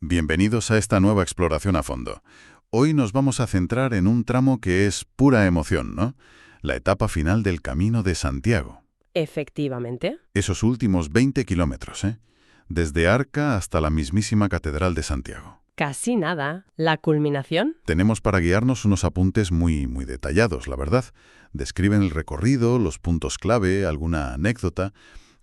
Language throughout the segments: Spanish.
Bienvenidos a esta nueva exploración a fondo. Hoy nos vamos a centrar en un tramo que es pura emoción, ¿no? La etapa final del Camino de Santiago. Efectivamente. Esos últimos 20 kilómetros, ¿eh? Desde Arca hasta la mismísima Catedral de Santiago. Casi nada. ¿La culminación? Tenemos para guiarnos unos apuntes muy detallados, la verdad. Describen el recorrido, los puntos clave, alguna anécdota.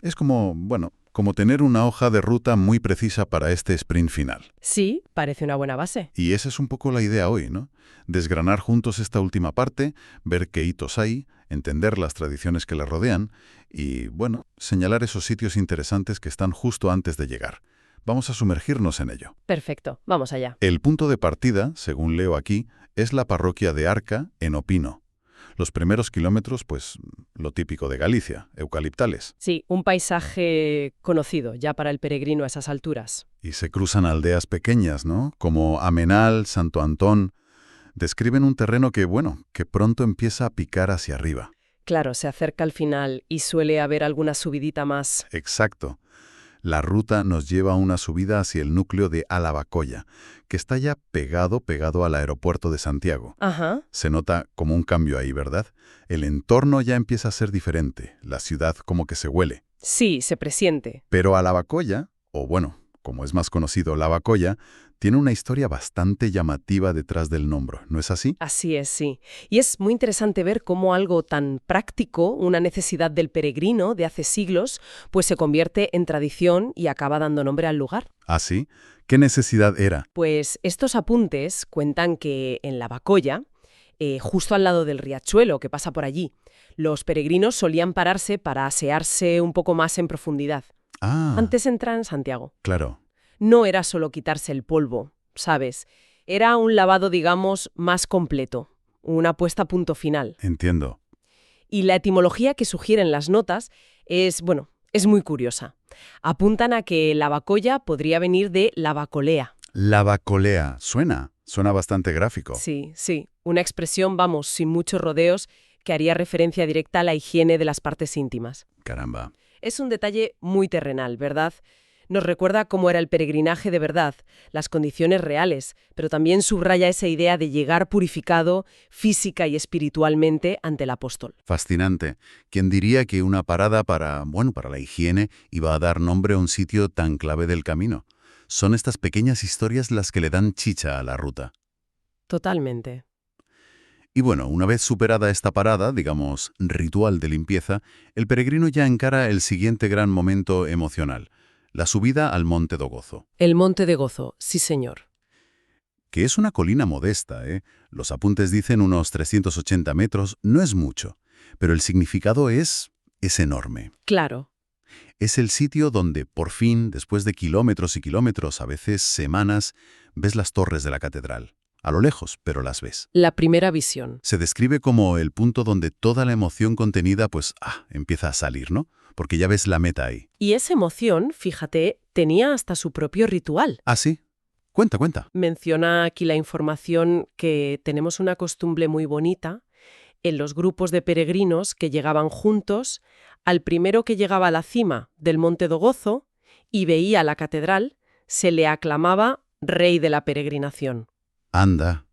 Es como tener una hoja de ruta muy precisa para este sprint final. Sí, parece una buena base. Y esa es un poco la idea hoy, ¿no? Desgranar juntos esta última parte, ver qué hitos hay, entender las tradiciones que la rodean y, señalar esos sitios interesantes que están justo antes de llegar. Vamos a sumergirnos en ello. Perfecto, vamos allá. El punto de partida, según leo aquí, es la parroquia de Arca, en Opino. Los primeros kilómetros, pues, lo típico de Galicia, eucaliptales. Sí, un paisaje conocido ya para el peregrino a esas alturas. Y se cruzan aldeas pequeñas, ¿no? Como Amenal, Santo Antón. Describen un terreno que pronto empieza a picar hacia arriba. Claro, se acerca al final y suele haber alguna subidita más. Exacto. La ruta nos lleva a una subida hacia el núcleo de Lavacolla, que está ya pegado al aeropuerto de Santiago. Ajá. Se nota como un cambio ahí, ¿verdad? El entorno ya empieza a ser diferente, la ciudad como que se huele. Sí, se presiente. Pero Lavacolla, como es más conocido, Lavacolla, tiene una historia bastante llamativa detrás del nombre, ¿no es así? Así es, sí. Y es muy interesante ver cómo algo tan práctico, una necesidad del peregrino de hace siglos, pues se convierte en tradición y acaba dando nombre al lugar. ¿Ah, sí? ¿Qué necesidad era? Pues estos apuntes cuentan que en Lavacolla, justo al lado del riachuelo que pasa por allí, los peregrinos solían pararse para asearse un poco más en profundidad. Ah, Antes de entrar en Santiago. claro. No era solo quitarse el polvo, ¿sabes? Era un lavado, digamos, más completo, una puesta a punto final. Entiendo. Y la etimología que sugieren las notas es muy curiosa. Apuntan a que lavacolla podría venir de lavacolea. Lavacolea. Suena bastante gráfico. Sí, una expresión, sin muchos rodeos, que haría referencia directa a la higiene de las partes íntimas. Caramba. Es un detalle muy terrenal, ¿verdad? Nos recuerda cómo era el peregrinaje de verdad, las condiciones reales, pero también subraya esa idea de llegar purificado física y espiritualmente ante el apóstol. Fascinante. ¿Quién diría que una parada para la higiene iba a dar nombre a un sitio tan clave del camino? Son estas pequeñas historias las que le dan chicha a la ruta. Totalmente. Y una vez superada esta parada, digamos, ritual de limpieza, el peregrino ya encara el siguiente gran momento emocional, la subida al Monte do Gozo. El Monte de Gozo, sí señor. Que es una colina modesta, ¿eh? Los apuntes dicen unos 380 metros, no es mucho, pero el significado es enorme. Claro. Es el sitio donde, por fin, después de kilómetros y kilómetros, a veces semanas, ves las torres de la catedral. A lo lejos, pero las ves. La primera visión. Se describe como el punto donde toda la emoción contenida, empieza a salir, ¿no? Porque ya ves la meta ahí. Y esa emoción, fíjate, tenía hasta su propio ritual. ¿Ah, sí? Cuenta. Menciona aquí la información que tenemos una costumbre muy bonita en los grupos de peregrinos que llegaban juntos, al primero que llegaba a la cima del Monte do Gozo y veía la catedral, se le aclamaba Rey de la Peregrinación. Anda.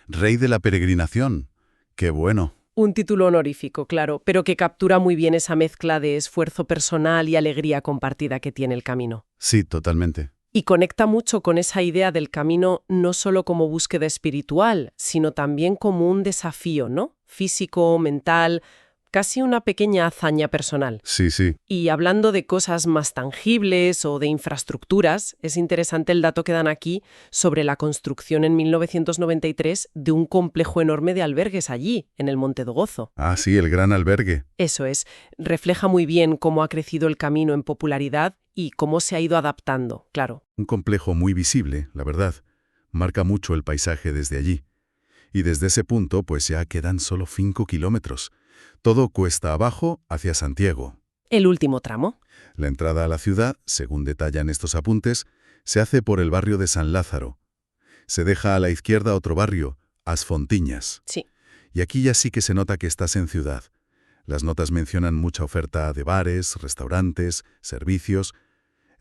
Rey de la peregrinación. Qué bueno. Un título honorífico, claro, pero que captura muy bien esa mezcla de esfuerzo personal y alegría compartida que tiene el camino. Sí, totalmente. Y conecta mucho con esa idea del camino no solo como búsqueda espiritual, sino también como un desafío, ¿no? Físico, mental, casi una pequeña hazaña personal. Sí. Y hablando de cosas más tangibles o de infraestructuras, es interesante el dato que dan aquí sobre la construcción en 1993 de un complejo enorme de albergues allí, en el Monte do Gozo. Ah, sí, el gran albergue. Eso es, refleja muy bien cómo ha crecido el camino en popularidad y cómo se ha ido adaptando, claro. Un complejo muy visible, la verdad. Marca mucho el paisaje desde allí. Y desde ese punto, ya quedan solo 5 kilómetros. Todo cuesta abajo hacia Santiago. El último tramo. La entrada a la ciudad, según detallan estos apuntes, se hace por el barrio de San Lázaro. Se deja a la izquierda otro barrio, As Fontiñas. Sí. Y aquí ya sí que se nota que estás en ciudad. Las notas mencionan mucha oferta de bares, restaurantes, servicios.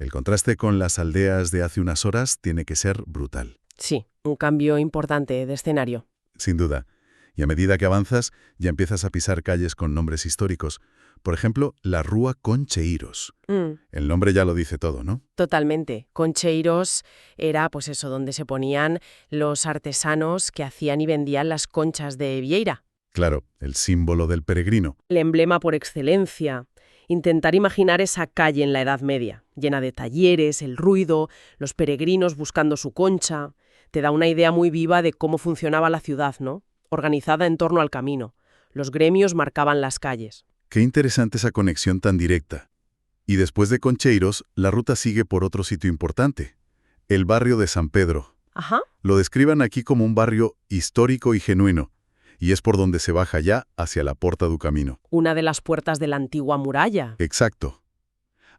El contraste con las aldeas de hace unas horas tiene que ser brutal. Sí, un cambio importante de escenario. Sin duda. Y a medida que avanzas, ya empiezas a pisar calles con nombres históricos. Por ejemplo, la Rúa Concheiros. El nombre ya lo dice todo, ¿no? Totalmente. Concheiros era, pues eso, donde se ponían los artesanos que hacían y vendían las conchas de vieira. Claro, el símbolo del peregrino. El emblema por excelencia. Intentar imaginar esa calle en la Edad Media, llena de talleres, el ruido, los peregrinos buscando su concha. Te da una idea muy viva de cómo funcionaba la ciudad, ¿no? Organizada en torno al camino. Los gremios marcaban las calles. Qué interesante esa conexión tan directa. Y después de Concheiros, la ruta sigue por otro sitio importante, el barrio de San Pedro. Ajá. Lo describan aquí como un barrio histórico y genuino, y es por donde se baja ya hacia la Porta do Camino. Una de las puertas de la antigua muralla. Exacto.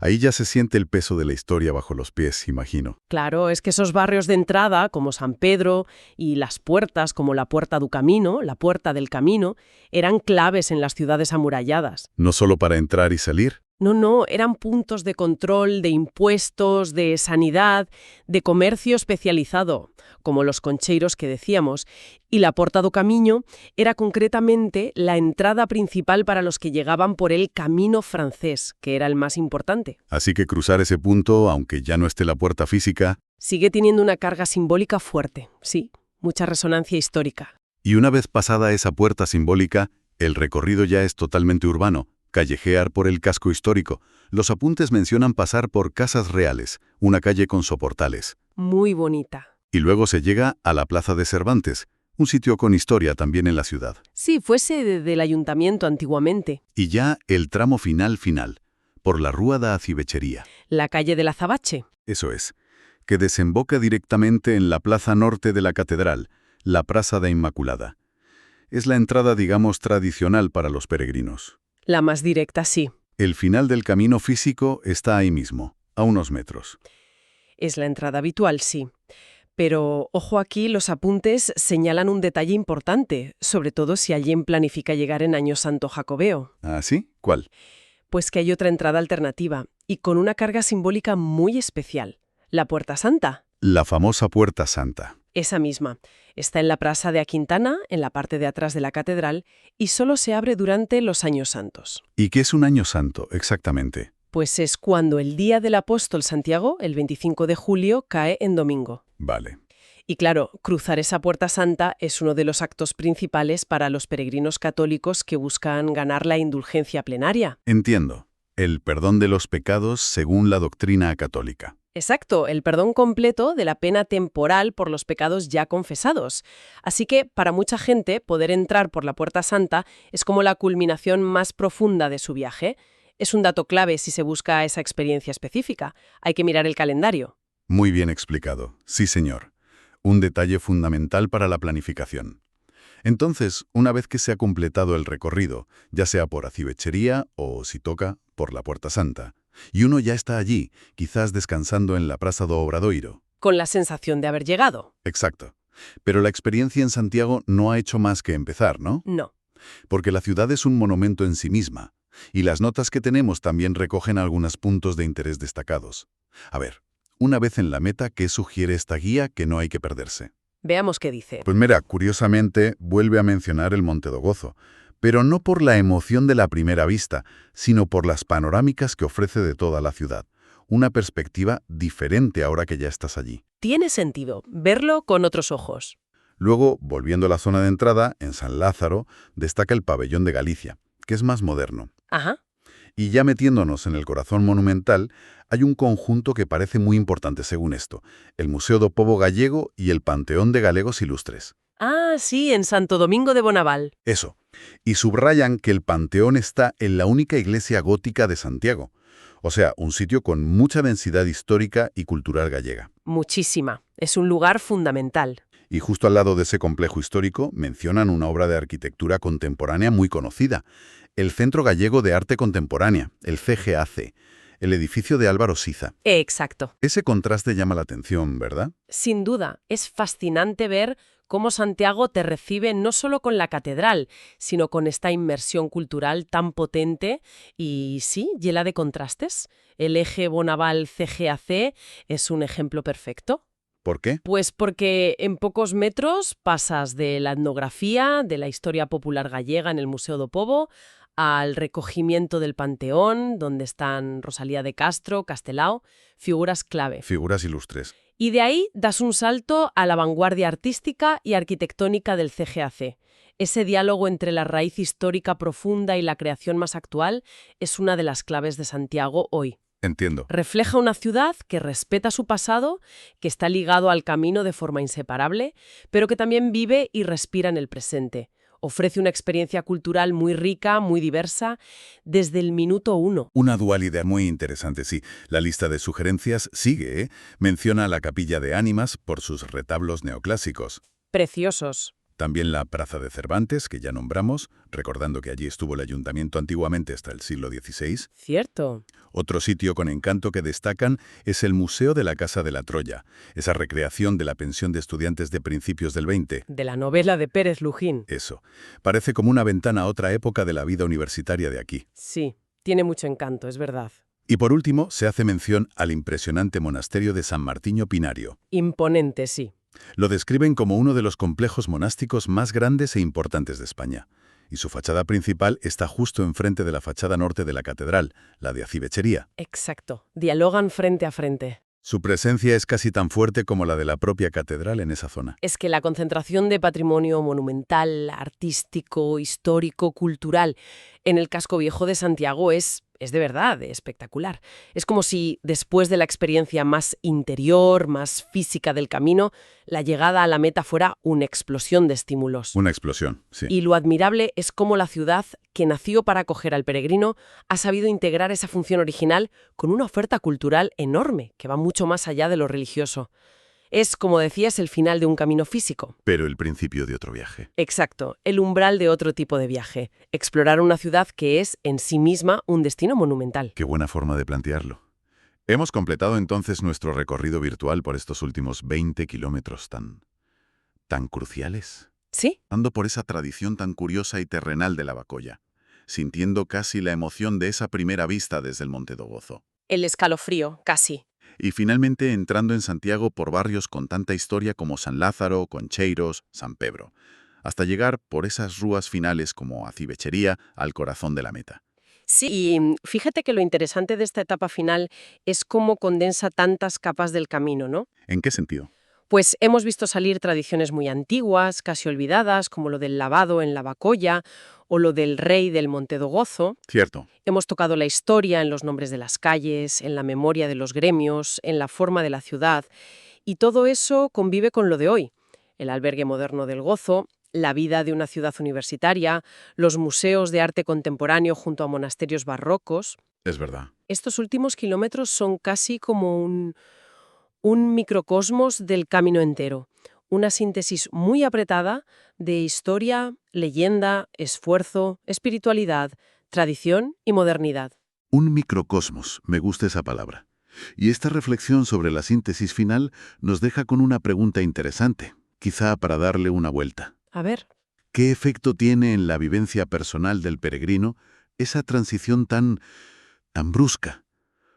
Ahí ya se siente el peso de la historia bajo los pies, imagino. Claro, es que esos barrios de entrada, como San Pedro, y las puertas, como la Puerta do Camino, la Puerta del Camino, eran claves en las ciudades amuralladas. No solo para entrar y salir. No, eran puntos de control, de impuestos, de sanidad, de comercio especializado, como los concheiros que decíamos, y la Porta do Camiño era concretamente la entrada principal para los que llegaban por el Camino francés, que era el más importante. Así que cruzar ese punto, aunque ya no esté la puerta física. Sigue teniendo una carga simbólica fuerte, sí, mucha resonancia histórica. Y una vez pasada esa puerta simbólica, el recorrido ya es totalmente urbano. Callejear por el casco histórico. Los apuntes mencionan pasar por Casas Reales, una calle con soportales. Muy bonita. Y luego se llega a la Plaza de Cervantes, un sitio con historia también en la ciudad. Sí, fue sede del ayuntamiento antiguamente. Y ya el tramo final, por la Rúa da Acivechería. La calle del Azabache. Eso es, que desemboca directamente en la plaza norte de la catedral, la Praça da Inmaculada. Es la entrada, digamos, tradicional para los peregrinos. La más directa, sí. El final del camino físico está ahí mismo, a unos metros. Es la entrada habitual, sí. Pero, ojo aquí, los apuntes señalan un detalle importante, sobre todo si alguien planifica llegar en Año Santo Jacobeo. ¿Ah, sí? ¿Cuál? Pues que hay otra entrada alternativa, y con una carga simbólica muy especial. La Puerta Santa. La famosa Puerta Santa. Esa misma. Está en la Plaza de Aquintana, en la parte de atrás de la catedral, y solo se abre durante los Años Santos. ¿Y qué es un Año Santo, exactamente? Pues es cuando el día del apóstol Santiago, el 25 de julio, cae en domingo. Vale. Y claro, cruzar esa Puerta Santa es uno de los actos principales para los peregrinos católicos que buscan ganar la indulgencia plenaria. Entiendo. El perdón de los pecados según la doctrina católica. Exacto, el perdón completo de la pena temporal por los pecados ya confesados. Así que, para mucha gente, poder entrar por la Puerta Santa es como la culminación más profunda de su viaje. Es un dato clave si se busca esa experiencia específica. Hay que mirar el calendario. Muy bien explicado. Sí, señor. Un detalle fundamental para la planificación. Entonces, una vez que se ha completado el recorrido, ya sea por Acivechería o, si toca, por la Puerta Santa, y uno ya está allí, quizás descansando en la Praça do Obradoiro. Con la sensación de haber llegado. Exacto. Pero la experiencia en Santiago no ha hecho más que empezar, ¿no? No. Porque la ciudad es un monumento en sí misma, y las notas que tenemos también recogen algunos puntos de interés destacados. A ver, una vez en la meta, ¿qué sugiere esta guía que no hay que perderse? Veamos qué dice. Pues mira, curiosamente, vuelve a mencionar el Monte do Gozo, pero no por la emoción de la primera vista, sino por las panorámicas que ofrece de toda la ciudad. Una perspectiva diferente ahora que ya estás allí. Tiene sentido verlo con otros ojos. Luego, volviendo a la zona de entrada, en San Lázaro, destaca el Pabellón de Galicia, que es más moderno. Ajá. Y ya metiéndonos en el corazón monumental, hay un conjunto que parece muy importante según esto, el Museo do Pobo Gallego y el Panteón de Galegos Ilustres. Ah, sí, en Santo Domingo de Bonaval. Eso. Y subrayan que el Panteón está en la única iglesia gótica de Santiago. O sea, un sitio con mucha densidad histórica y cultural gallega. Muchísima. Es un lugar fundamental. Y justo al lado de ese complejo histórico mencionan una obra de arquitectura contemporánea muy conocida, el Centro Gallego de Arte Contemporánea, el CGAC, el edificio de Álvaro Siza. Exacto. Ese contraste llama la atención, ¿verdad? Sin duda, es fascinante ver cómo Santiago te recibe no solo con la catedral, sino con esta inmersión cultural tan potente y, sí, llena de contrastes. El eje Bonaval-CGAC es un ejemplo perfecto. ¿Por qué? Pues porque en pocos metros pasas de la etnografía, de la historia popular gallega en el Museo do Pobo, al recogimiento del Panteón, donde están Rosalía de Castro, Castelao, figuras clave. Figuras ilustres. Y de ahí das un salto a la vanguardia artística y arquitectónica del CGAC. Ese diálogo entre la raíz histórica profunda y la creación más actual es una de las claves de Santiago hoy. Entiendo. Refleja una ciudad que respeta su pasado, que está ligado al camino de forma inseparable, pero que también vive y respira en el presente. Ofrece una experiencia cultural muy rica, muy diversa, desde el minuto uno. Una dualidad muy interesante, sí. La lista de sugerencias sigue, ¿eh? Menciona la Capilla de Ánimas por sus retablos neoclásicos. Preciosos. También la Plaza de Cervantes, que ya nombramos, recordando que allí estuvo el ayuntamiento antiguamente hasta el siglo XVI. Cierto. Otro sitio con encanto que destacan es el Museo de la Casa de la Troya, esa recreación de la pensión de estudiantes de principios del XX. De la novela de Pérez Lujín. Eso. Parece como una ventana a otra época de la vida universitaria de aquí. Sí, tiene mucho encanto, es verdad. Y por último, se hace mención al impresionante monasterio de San Martiño Pinario. Imponente, sí. Lo describen como uno de los complejos monásticos más grandes e importantes de España. Y su fachada principal está justo enfrente de la fachada norte de la catedral, la de Acivechería. Exacto. Dialogan frente a frente. Su presencia es casi tan fuerte como la de la propia catedral en esa zona. Es que la concentración de patrimonio monumental, artístico, histórico, cultural en el casco viejo de Santiago es de verdad espectacular. Es como si, después de la experiencia más interior, más física del camino, la llegada a la meta fuera una explosión de estímulos. Una explosión, sí. Y lo admirable es cómo la ciudad, que nació para acoger al peregrino, ha sabido integrar esa función original con una oferta cultural enorme, que va mucho más allá de lo religioso. Es, como decías, el final de un camino físico. Pero el principio de otro viaje. Exacto, el umbral de otro tipo de viaje. Explorar una ciudad que es, en sí misma, un destino monumental. Qué buena forma de plantearlo. Hemos completado entonces nuestro recorrido virtual por estos últimos 20 kilómetros tan cruciales. ¿Sí? Ando por esa tradición tan curiosa y terrenal de la Bacolla, sintiendo casi la emoción de esa primera vista desde el Monte do Gozo. El escalofrío, casi. Y finalmente entrando en Santiago por barrios con tanta historia como San Lázaro, Concheiros, San Pedro, hasta llegar por esas rúas finales como Acivechería al corazón de la meta. Sí, y fíjate que lo interesante de esta etapa final es cómo condensa tantas capas del camino, ¿no? ¿En qué sentido? Pues hemos visto salir tradiciones muy antiguas, casi olvidadas, como lo del lavado en la Bacolla o lo del rey del Monte do Gozo. Cierto. Hemos tocado la historia en los nombres de las calles, en la memoria de los gremios, en la forma de la ciudad, y todo eso convive con lo de hoy. El albergue moderno del Gozo, la vida de una ciudad universitaria, los museos de arte contemporáneo junto a monasterios barrocos. Es verdad. Estos últimos kilómetros son casi como un microcosmos del camino entero. Una síntesis muy apretada de historia, leyenda, esfuerzo, espiritualidad, tradición y modernidad. Un microcosmos, me gusta esa palabra. Y esta reflexión sobre la síntesis final nos deja con una pregunta interesante, quizá para darle una vuelta. A ver. ¿Qué efecto tiene en la vivencia personal del peregrino esa transición tan brusca?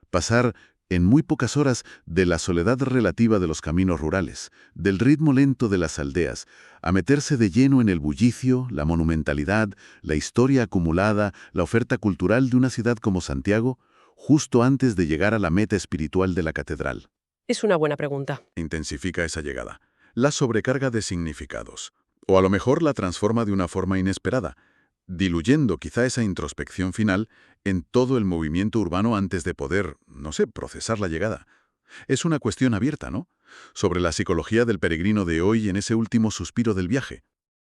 Pasar en muy pocas horas de la soledad relativa de los caminos rurales, del ritmo lento de las aldeas, a meterse de lleno en el bullicio, la monumentalidad, la historia acumulada, la oferta cultural de una ciudad como Santiago, justo antes de llegar a la meta espiritual de la catedral. Es una buena pregunta. Intensifica esa llegada. La sobrecarga de significados. O a lo mejor la transforma de una forma inesperada, diluyendo quizá esa introspección final en todo el movimiento urbano antes de poder, procesar la llegada. Es una cuestión abierta, ¿no? Sobre la psicología del peregrino de hoy en ese último suspiro del viaje.